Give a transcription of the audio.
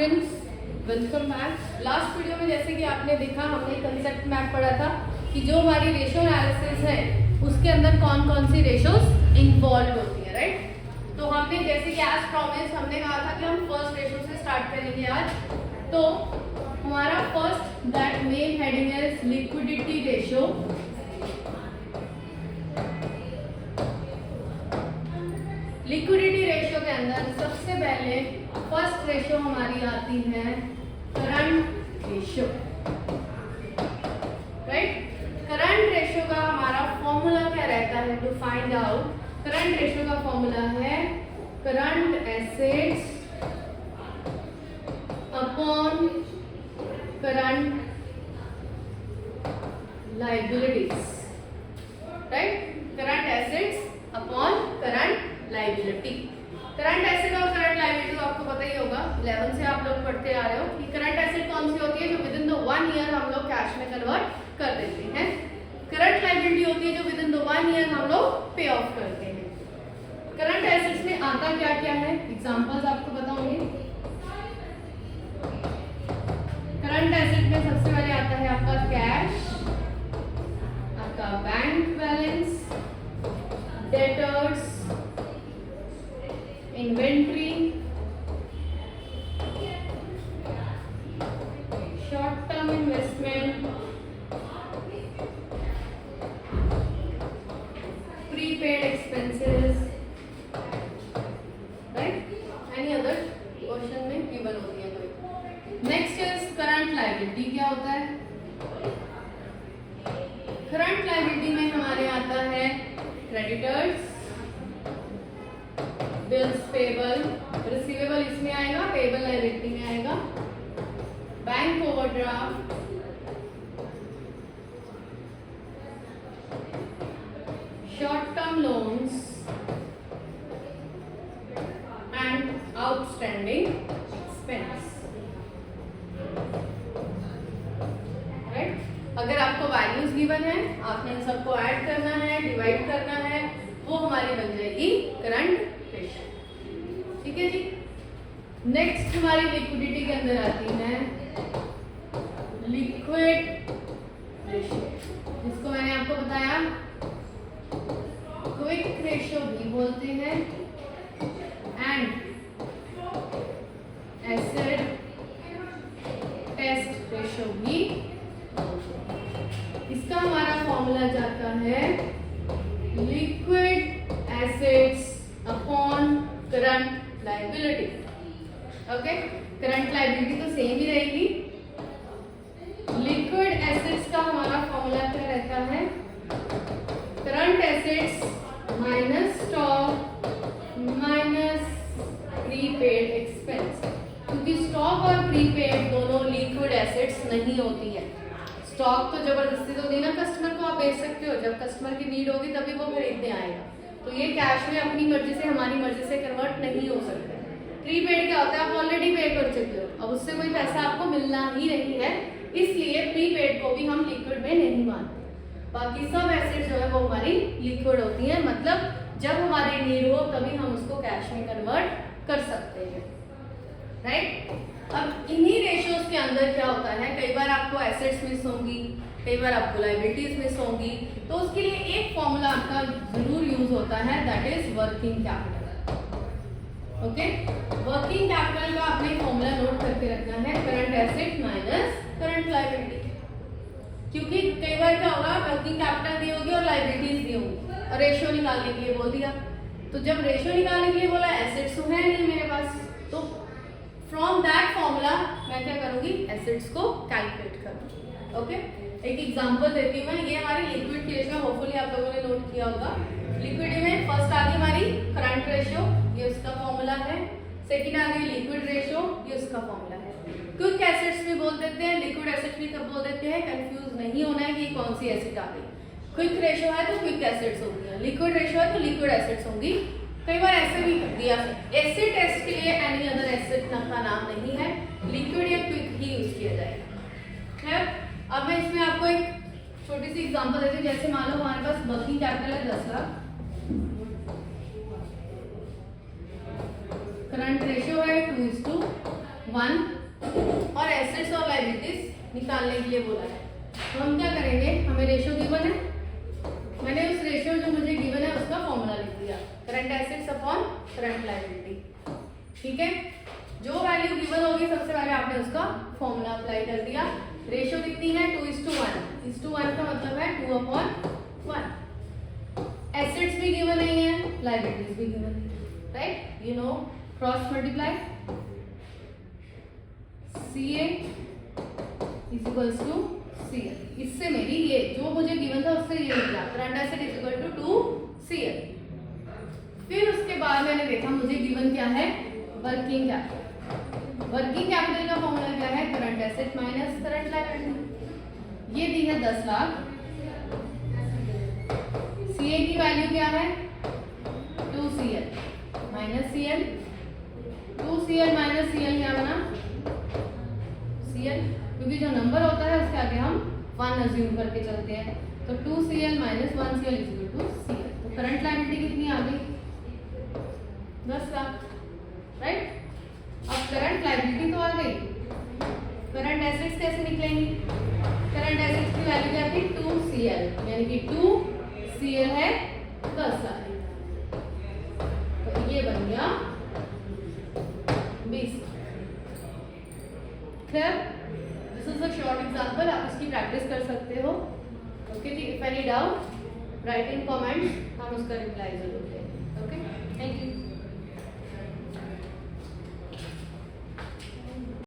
Students, welcome back. Last video में जैसे कि आपने देखा, हमने कंसेप्ट मैप पढ़ा था कि जो हमारी रेशियो एनालिसिस है उसके अंदर कौन कौन सी रेशियोज इन्वॉल्व होती है, राइट। तो हमने जैसे कि एज प्रॉमिस हमने कहा था कि हम फर्स्ट रेशियो से स्टार्ट करेंगे आज। तो हमारा first that main heading is liquidity ratio. Liquidity ratio के अंदर सबसे पहले फर्स्ट रेशियो हमारी आती है current ratio, right. Current ratio का हमारा फॉर्मूला क्या रहता है to find out? Current ratio का फॉर्मूला है current assets upon current liabilities, right. Current assets upon current liability. Current asset और करंट लाइबिलिटी तो आपको पता ही होगा, 11 से आप लोग पढ़ते आ रहे हो कि करंट एसेट कौन सी होती है जो विद इन द 1 ईयर हम लोग कैश में कन्वर्ट कर देते हैं। करंट लाइबिलिटी होती है जो विद इन द 1 ईयर हम लोग पे ऑफ करते हैं। करंट एसेट्स में आता क्या क्या है, एग्जांपल्स आपको बताऊंगी। करंट एसेट में सबसे पहले आता है आपका कैश, आपका bank balance, debtors, inventory, short term investment, prepaid expenses, right. Any other question में गिवन होती है कोई। Next is current liability. क्या होता है करंट लायबिलिटी में? हमारे आता है क्रेडिटर्स, बिल्स पेबल, रिसीवेबल इसमें आएगा, पेबल लायबिलिटी में आएगा, bank overdraft, short term loans and outstanding expense, right. अगर आपको वैल्यूज गिवन है, आपने इन सबको ऐड करना है, डिवाइड करना है, वो हमारी बन जाएगी करंट रेशियो, ठीक है जी। नेक्स्ट हमारी लिक्विडिटी के अंदर आती है लिक्विड रेशियो, जिसको मैंने आपको बताया क्विक रेशियो भी बोलते हैं एंड एसिड टेस्ट रेशियो भी बोलते हैं। इसका हमारा फॉर्मूला जाता है liquid assets upon current liability, okay. Current liability तो सेम ही रहेगी। लिक्विड एसेट्स का हमारा फॉर्मूला क्या रहता है? Current assets minus stock minus prepaid expense, क्योंकि स्टॉक और प्रीपेड दोनों लिक्विड एसेट्स नहीं होती है। स्टॉक तो जबरदस्ती तो देना कस्टमर को, आप बेच सकते हो, जब कस्टमर की नीड होगी तभी वो खरीदने आएगा, तो ये कैश में अपनी मर्जी से, हमारी मर्जी से कन्वर्ट नहीं हो सकता। प्रीपेड क्या होता है? आप ऑलरेडी पे कर चुके हो, अब उससे कोई पैसा आपको मिलना ही नहीं है, इसलिए प्रीपेड को भी हम लिक्विड में नहीं मानते। बाकी सब एसेट्स जो है वो हमारी लिक्विड होती है, मतलब जब हमारी नीड हो तभी हम उसको कैश में कन्वर्ट कर सकते हैं, राइट। अब इन्हीं रेशियोज के अंदर क्या होता है, कई बार आपको एसेट्स मिस होंगी, कई बार आपको लायबिलिटीज मिस होंगी, तो उसके लिए एक फॉर्मूला आपका जरूर यूज होता है, that is working capital, okay. Working capital का आपने फॉर्मूला नोट करके रखना है, current asset minus current liability, क्योंकि कई बार क्या होगा, वर्किंग कैपिटल दी होगी और लायबिलिटीज दी होगी और रेशियो निकालने के लिए बोल दिया, तो जब रेशियो निकालने के लिए बोला, एसेट्स तो है नहीं मेरे पास, तो फ्रॉम दैट फॉर्मूला मैं क्या करूंगी, एसेट्स को कैलकुलेट करूंगी, ओके। एक एग्जांपल देती हूँ मैं, ये हमारी लिक्विड केस में होपफुली आप लोगों ने नोट किया होगा। लिक्विड में फर्स्ट आ गई हमारी करंट रेशियो, ये उसका फॉर्मूला है। सेकंड आ गई लिक्विड रेशियो, ये उसका फॉर्मूला है। क्विक एसेट्स भी बोल देते हैं, लिक्विड एसेट्स भी कब बोल देते हैं, कंफ्यूज नहीं होना है कि कौन सी एसेट आ गई। क्विक रेशियो है तो क्विक एसेट्स होंगी, लिक्विड रेशियो है तो लिक्विड एसेट्स होंगी। कई बार ऐसे भी दिया है, एसिड टेस्ट के लिए एनी अदर एसिड का नाम नहीं है, लिक्विड या क्विक ही यूज किया जाएगा, है। अब मैं इसमें आपको एक छोटी सी एग्जांपल देती हूँ। जैसे मान लो हमारे पास वर्किंग कैपिटल है 10 लाख, करंट रेशियो है 2:1, 1 और एसेट्स और लायबिलिटीज निकालने के लिए बोला है। तो हम क्या करेंगे, हमें रेशियो गिवन है, मैंने उस रेशियो जो मुझे गिवन है उसका फॉर्मूला लिख दिया, current assets upon current liability. ठीक है, जो वैल्यू गिवन होगी सबसे पहले आपने उसका फॉर्मूला अप्लाई कर दिया। रेशियो कितनी है 2:1 का मतलब है 2/1। एसेट्स भी गिवन नहीं है, लायबिलिटीज भी गिवन है, right, you know cross multiply CA is equals to CL। इससे मेरी ये जो मुझे गिवन था उससे ये निकला, current asset is equal to 2CL। फिर उसके बाद मैंने देखा मुझे गिवन क्या है, वर्किंग कैपिटल। वर्किंग कैपिटल का फॉर्मूला क्या है, current asset minus current liability. ये दी है 10 लाख। CA की वैल्यू क्या है 2CL minus CL। 2CL minus CL क्या बना CL, क्योंकि जो नंबर होता है उसके आगे हम 1 अज्यूम करके चलते हैं। तो 2CL minus 1CL is equal to CL। तो करंट लायबिलिटी कितनी आ गई 10 लाख, राइट। अब करंट लायबिलिटी तो आ गई, करंट एसेट्स कैसे निकलेंगी, करंट एसेट्स की वैल्यू क्या थी 2CL, यानी कि 2CL है 10 लाख, तो ये बन गया 20। Clear, this is a short example, आप इसकी प्रैक्टिस कर सकते हो। Okay, if any doubt right in comments, हम उसका रिप्लाई जरूर देंगे। Okay, thank you.